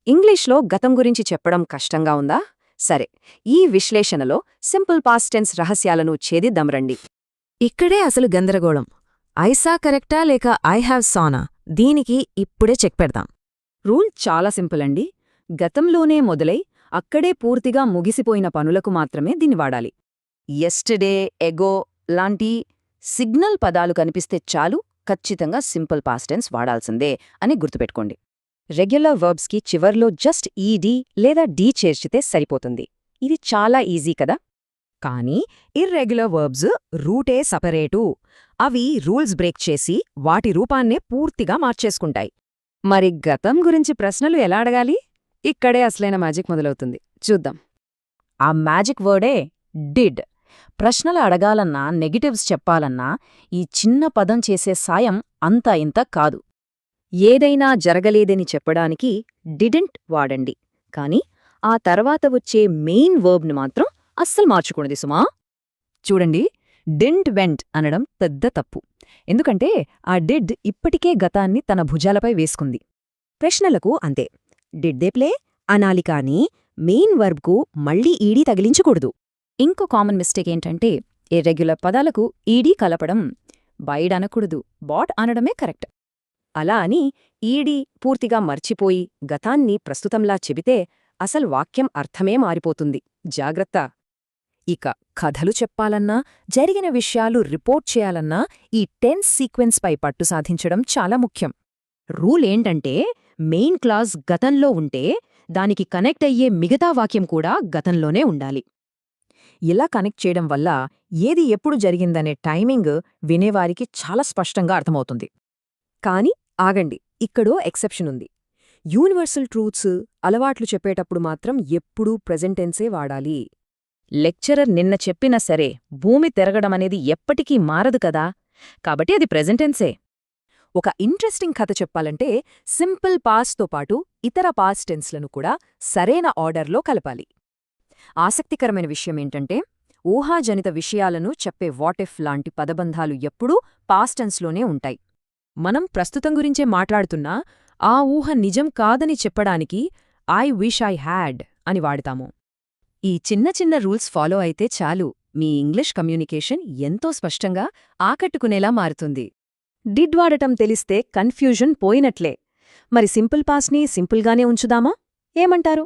ఇంగ్లీష్లో గతం గురించి చెప్పడం కష్టంగా ఉందా? సరే, ఈ విశ్లేషణలో సింపుల్ పాస్ట్ టెన్స్ రహస్యాలను ఛేదిద్దాం రండి. ఇక్కడే అసలు గందరగోళం. ఐసా కరెక్టా లేక ఐ హ్యావ్ సానా? దీనికి ఇప్పుడే చెక్ పెడదాం. రూల్ చాలా సింపుల్ అండి. గతంలోనే మొదలై అక్కడే పూర్తిగా ముగిసిపోయిన పనులకు మాత్రమే దీన్ని వాడాలి. ఎస్టర్డే, ఎగో లాంటి సిగ్నల్ పదాలు కనిపిస్తే చాలు, ఖచ్చితంగా సింపుల్ పాస్ట్ టెన్స్ వాడాల్సిందే అని గుర్తుపెట్టుకోండి. రెగ్యులర్ వర్బ్స్కి చివర్లో జస్ట్ ఈడీ లేదా డీ చేర్చితే సరిపోతుంది. ఇది చాలా ఈజీ కదా. కానీ ఇర్రెగ్యులర్ వర్బ్స్ రూటే సపరేటు. అవి రూల్స్ బ్రేక్ చేసి వాటి రూపాన్నే పూర్తిగా మార్చేసుకుంటాయి. మరి గతం గురించి ప్రశ్నలు ఎలా అడగాలి? ఇక్కడే అసలైన మ్యాజిక్ మొదలవుతుంది. చూద్దాం. ఆ మ్యాజిక్ వర్డే డిడ్. ప్రశ్నలు అడగాలన్నా, నెగటివ్స్ చెప్పాలన్నా ఈ చిన్న పదం చేసే సాయం అంతా ఇంత కాదు. ఏదైనా జరగలేదని చెప్పడానికి డిడెంట్ వాడండి, కాని ఆ తర్వాత వచ్చే మెయిన్ వర్బ్ను మాత్రం అస్సలు మార్చుకున్నది సుమా. చూడండి, డింట్ వెంట్ అనడం పెద్ద తప్పు. ఎందుకంటే ఆ డిడ్ ఇప్పటికే గతాన్ని తన భుజాలపై వేసుకుంది. ప్రశ్నలకు అంతే, డిడ్ దే ప్లే అనాలి కాని మెయిన్ వర్బ్కు మళ్లీ ఈడీ తగిలించకూడదు. ఇంకో కామన్ మిస్టేక్ ఏంటంటే ఇర్రెగ్యులర్ పదాలకు ఈడీ కలపడం. బైడ్ అనకూడదు, బాట్ అనడమే కరెక్ట్. అలా అని ఈడీ పూర్తిగా మర్చిపోయి గతాన్ని ప్రస్తుతంలా చెబితే అసలు వాక్యం అర్థమే మారిపోతుంది. జాగ్రత్త. ఇక కథలు చెప్పాలన్నా, జరిగిన విషయాలు రిపోర్ట్ చేయాలన్నా ఈ టెన్స్ సీక్వెన్స్పై పట్టు సాధించడం చాలా ముఖ్యం. రూల్ ఏంటంటే మెయిన్ క్లాజ్ గతంలో ఉంటే దానికి కనెక్ట్ అయ్యే మిగతా వాక్యం కూడా గతంలోనే ఉండాలి. ఇలా కనెక్ట్ చేయడం వల్ల ఏది ఎప్పుడు జరిగిందనే టైమింగ్ వినేవారికి చాలా స్పష్టంగా అర్థమవుతుంది. కాని ఆగండి, ఇక్కడో ఎక్సెప్షన్ ఉంది. యూనివర్సల్ ట్రూత్స్, అలవాట్లు చెప్పేటప్పుడు మాత్రం ఎప్పుడూ ప్రెజెంట్ టెన్సే వాడాలి. లెక్చరర్ నిన్న చెప్పినా సరే భూమి తిరగడమనేది ఎప్పటికీ మారదు కదా, కాబట్టి అది ప్రెజెంట్ టెన్సే. ఒక ఇంట్రెస్టింగ్ కథ చెప్పాలంటే సింపుల్ పాస్ట్తో పాటు ఇతర పాస్ట్ టెన్స్లను కూడా సరైన ఆర్డర్లో కలపాలి. ఆసక్తికరమైన విషయమేంటంటే ఊహాజనిత విషయాలను చెప్పే వాటిఫ్ లాంటి పదబంధాలు ఎప్పుడూ పాస్ట్ టెన్స్లోనే ఉంటాయి. మనం ప్రస్తుతం గురించే మాట్లాడుతున్నా ఆ ఊహ నిజం కాదని చెప్పడానికి ఐ విష్ ఐ హ్యాడ్ అని వాడతాము. ఈ చిన్న చిన్న రూల్స్ ఫాలో అయితే చాలు, మీ ఇంగ్లీష్ కమ్యూనికేషన్ ఎంతో స్పష్టంగా ఆకట్టుకునేలా మారుతుంది. డిడ్ వాడటం తెలిస్తే కన్ఫ్యూజన్ పోయినట్లే. మరి సింపుల్ పాస్ట్ని సింపుల్గానే ఉంచుదామా? ఏమంటారు?